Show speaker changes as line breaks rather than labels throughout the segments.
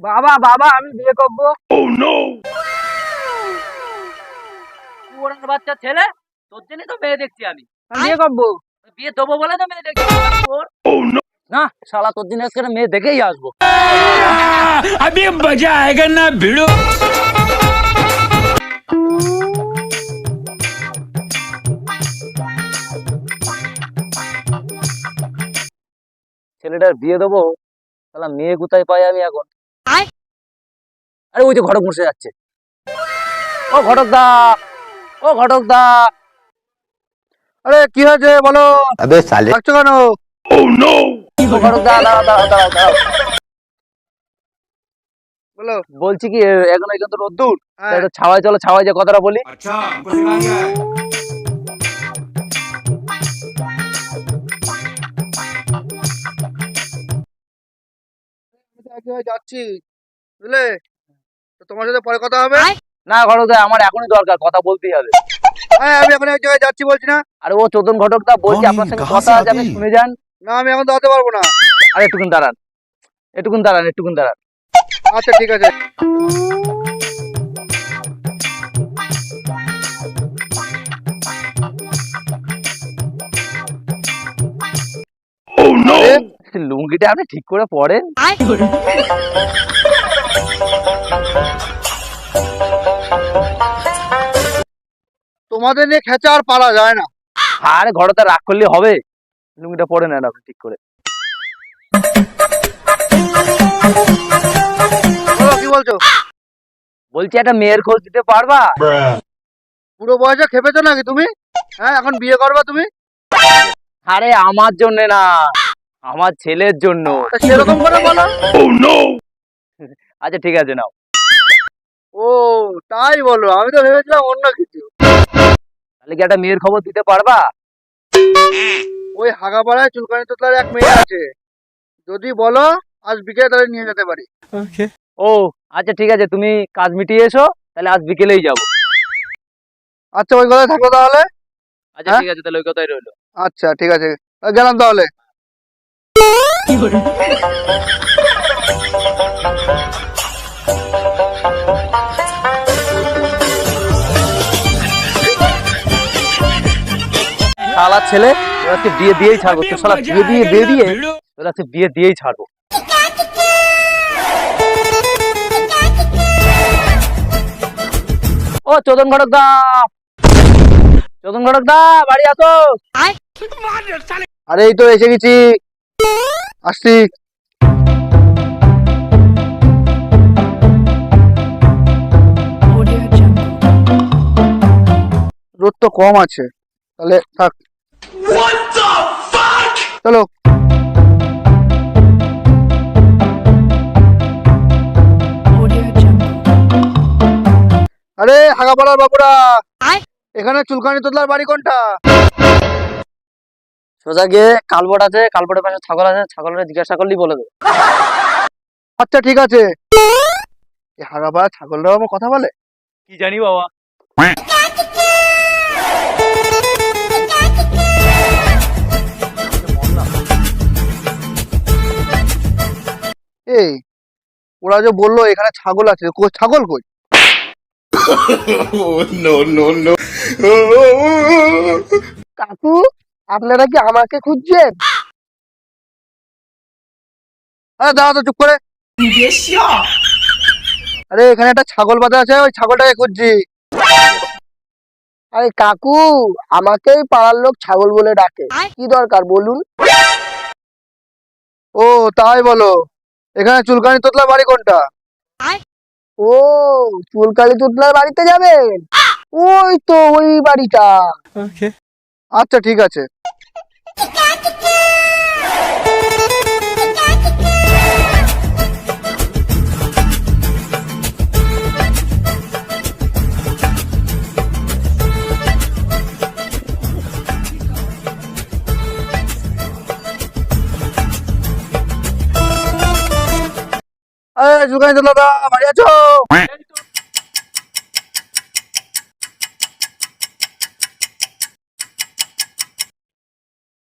বাবা বাবা আমি বিয়ে করবো। বাচ্চা ছেলে, তোর জন্য তো মেয়ে দেখছি আমি বিয়ে করবো। বিয়ে দেবো বলে তো মেয়ে দেখছি না, শালা তোর জন্য আজকে মেয়ে দেখেই আসবো।
अभी मजा आएगा ना भिड़ो।
ছেলেটার বিয়ে দেবো, শালা মেয়ে কোথায় পাই আমি এখন? আরে ওই যে ঘটক বসে যাচ্ছে। ও ঘটক দা, ও ঘটক দা।
আরে কি হয়েছে বলো?
अबे साले
ডাকছো কেন?
ও ঘটক দা, দাঁড়াও দাঁড়াও দাঁড়াও দাঁড়াও।
বলো।
বলছি কি এখন এখান তো রোদ্দুর,
হ্যাঁ।
একটু ছাওয়ায় চলো, ছাওয়ায় যে কথাটা বলি।
अच्छा हमको सिखाएंगे।
যাচ্ছি বুঝলে, তো তোমার সাথে পরে কথা হবে।
না ঘটক দা, আমার এখনই দরকার, কথা বলতেই হবে।
হ্যাঁ আমি এখন এক জায়গায় যাচ্ছি বলছি না।
আরে ও চোদন ঘটক দা বলছি,
কনি,
আপনার সঙ্গে
কাহা
কথা
সে
আছে, আপনি
আতি?
শুনে যান।
না আমি এখন দাঁড়াতে পারবো না।
আরে একটুকুন দাঁড়ান, একটুকুন দাঁড়ান, একটুকুন দাঁড়ান।
আচ্ছা ঠিক আছে।
লুঙ্গিটা আপনি ঠিক করে পরেন।
তোমাদের নিয়ে খেঁচা আর পারা যায় না।
আরে ঘরটা রাগ করলে হবে, লুঙ্গিটা পরে নেন আপনি ঠিক করে।
বলো কি বলছো?
বলছি একটা মেয়ের খোঁজ দিতে পারবা?
পুরো বয়সে খেপেছো নাকি তুমি? হ্যাঁ এখন বিয়ে করবা তুমি?
আরে আমার জন্য না, আমার ছেলের জন্য।
তা সেরকম করে বলো।
আচ্ছা ঠিক আছে নাও।
ও তাই বলো, আমি তো ভেবেছিলাম অন্য কিছু।
তাহলে কি একটা মেয়ের খবর দিতে পারবা?
ওই হাগাপাড়ায় চুলকানি তোতলার এক মেয়ে আছে, যদি বলো আজ বিকেলে তাহলে নিয়ে যেতে পারি।
ও আচ্ছা ঠিক আছে, তুমি কাজ মিটিয়ে এসো, তাহলে আজ বিকেলেই যাবো।
আচ্ছা ওই কথায় থাকো তাহলে।
আচ্ছা
হ্যাঁ?
ঠিক আছে, তাহলে ওই কথাই রইলো।
আচ্ছা ঠিক আছে, গেলাম তাহলে।
শালা ছেলে, তোর আজকে বিয়ে দিয়েই ছাড়বো। তোর শালা বিয়ে দিয়ে তোর আজকে বিয়ে দিয়েই ছাড়বো। ও চোদন ঘটক দা, চোদন ঘটক দা বাড়ি আসো।
আরে এই তো এসে গেছি, আসছি। রোদ তো কম আছে, তাহলে থাক। চলো। আরে হাগাপাড়ার বাবুরা, এখানে চুলকানি তোতলার বাড়ি কোনটা?
সোজা গিয়ে কালবট আছে, কালবটের পাশে ছাগল আছে, ছাগলের জিজ্ঞাসা করলেই বলে দেবে।
আচ্ছা ঠিক আছে। এই হাগাপাড়া ছাগলরাও আমার কথা বলে?
কি জানি বাবা।
এই ওরা যে বললো এখানে ছাগল আছে, ছাগল কই?
no no no
কাকু আপনারা কি আমাকে খুঁজছেন? আরে দাঁড়া তো চুপ করে। আরে এখানে একটা ছাগল বাঁধা আছে, ওই ছাগলটাকে খুঁজছি। আরে কাকু আমাকেই পাড়ার লোক ছাগল বলে ডাকে, কি দরকার বলুন? ও তাই বলো, এখানে চুলকানি তোতলার বাড়ি কোনটা? ও চুলকানি তোতলার বাড়িতে যাবেন, ওই তো ওই বাড়িটা। আচ্ছা ঠিক আছে। চুলকানি তোতলা দা বাড়ি আছো?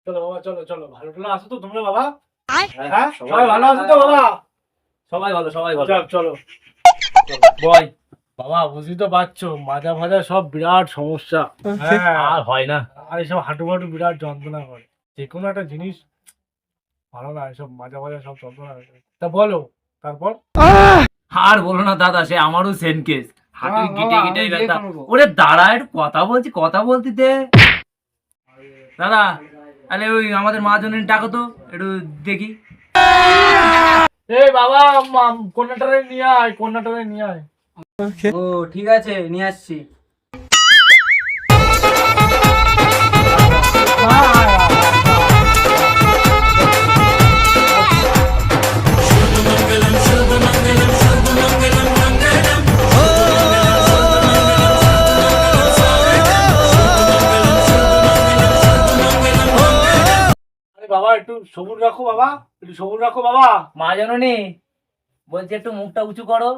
চলো বাবা, চলো চলো, ভালো ভালো আছো তো তোমরা বাবা? হ্যাঁ, সবাই ভালো আছো তো বাবা?
সবাই ভালো, সবাই ভালো।
চল চলো
বয়
বাবা, বুঝি তো পারছো, মাজা ভাজা সব বিরাট সমস্যা। হ্যাঁ,
আর হয় না।
আর এইসব হাঁটু ফাটু বিরাট যন্ত্রণা করে, যে কোনো একটা জিনিস ভালো না, এসব মাজা ভাজা সব যন্ত্রণা করে। তা বলো তারপর।
আর বলো না দাদা, সে আমারও সেম কেস। হাঁটু
বাবা,
গিটে
আমি
গিটে
ইয়ে
ব্যথা।
করবো।
ওরে দাঁড়া, একটু কথা বলছি, কথা বলতে দে। দাদা, আরে ওই আমাদের মহাজনের টাকা তো একটু দেখি।
এই বাবা, কন্যাটারে নিয়ে আয়, কন্যাটারে নিয়ে আয়।
ও ঠিক আছে, নিয়ে আসছি।
আরে বাবা, একটু সবুর রাখো বাবা, একটু সবুর রাখো বাবা।
মহাজননী বলছি, একটু মুখটা উঁচু করো।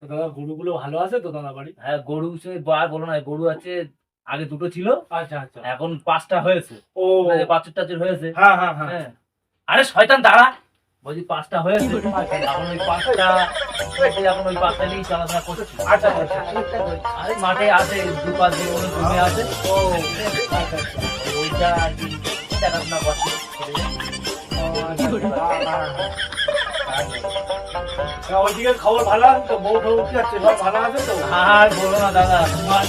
তো দাদা, গরুগুলো ভালো আছে তো দাদা বাড়ি?
হ্যাঁ, গরু সে আর বলো না, গরু আছে, আগে দুটো ছিল,
আচ্ছা আচ্ছা।
এখন 5টা হয়েছে।
ও,
বাছুর টাছুর হয়েছে।
হ্যাঁ হ্যাঁ হ্যাঁ।
হ্যাঁ। আরে শয়তান দাঁড়া, বলছি 5টা হয়েছে, এখন ওই 5টা, এখন ওই 5টা নিয়ে চলাফেরা করছি।
আচ্ছা আচ্ছা।
আরে মাঠে আছে, দুপাশ দিয়ে কোনো জমি আছে,
ও, আচ্ছা আচ্ছা।
ওইটা আর কি দেখাশোনা করছি।
ওইদিকে খবর ভালো আছে তো? বউ ঠৌ কি আছে, সব ভালো আছে তো?
আর বলো না দাদা, তোমার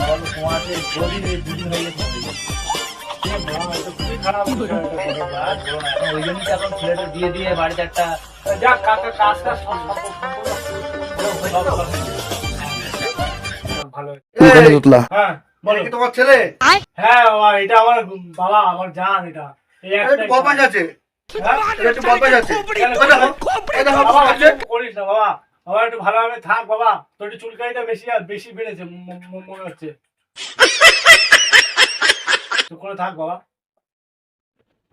বলো, তোমার দুদিন হয়ে গেছে।
খুবই খারাপ বিষয় এটা করে।
আর বলো না, এখন ওই জন্যই তো এখন ছেলেটা দিয়ে দিয়ে বাড়িতে একটা
যাক, কাকা কাজটা সব ভালো। হ্যাঁ, বলো।
তোমার ছেলে
হ্যাঁ বাবা, এটা আমার বাবা, আমার জান এটা। এই একটাই
বদমাশ আছে,
হ্যাঁ?
এটা একটু বদমাশ আছে।
কেন?
এই দেখো, এই দেখো,
বাবা,
আছে।
এরকম করিস না বাবা, বাবা একটু ভালোভাবে থাক বাবা, তোর একটু চুলকানিটা বেশি আর বেশি বেড়েছে মনে হচ্ছে। চুপ করে থাক বাবা।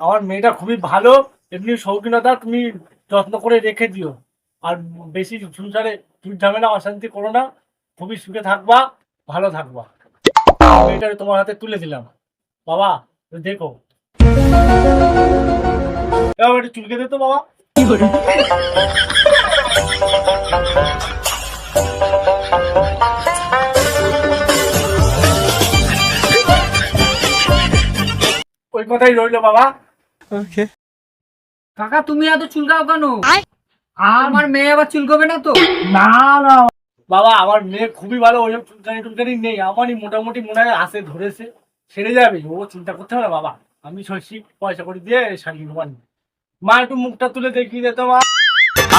আমার মেয়েটা খুবই ভালো, এমনি শৌখিনতা, তুমি যত্ন করে রেখে দিও। আর বেশি সংসারে চুল ঝামেলা অশান্তি করো না, খুবই সুখে থাকবা, ভালো থাকবা। মেয়েটা তোমার হাতে তুলে দিলাম বাবা, দেখো। এবার একটু চুলকে দে তো বাবা। ওই কথাই রইলো বাবা।
কাকা তুমি এত চুলকাও কেন? আমার মেয়ে আবার চুলকাবে না তো?
না না বাবা, আমার মেয়ে খুবই ভালো, ওইসব চুলকানি টুলকানি নেই, আমারই মোটামুটি মনে হয় আসে ধরেছে, সেরে যাবে, ও চিন্তা করতে হবে না বাবা। আমি শশী পয়সা করে দিয়ে শাড়ি নেব। মা একটু মুখটা তুলে দেখিয়ে দে তো মা।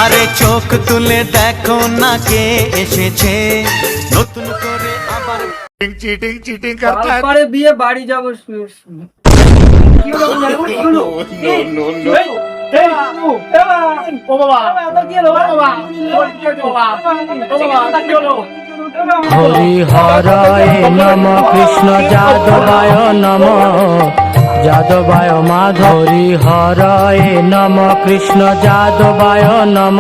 আরে চোখ তুলে দেখো না কে এসেছে নতুন করে আবার
चीटिंग चीटिंग करता है।
তারপরে বিয়ে বাড়ি যাবো। কি হলো? কি হলো?
এই, এই, ও বাবা, কি হলো বাবা? ওর কি হয়েছে বাবা? ও বাবা, কি হলো?
হরি হরায় নম কৃষ্ণ যাদবায় নম যাদবায় মাধবী হরায় নম কৃষ্ণ যাদবায় নম।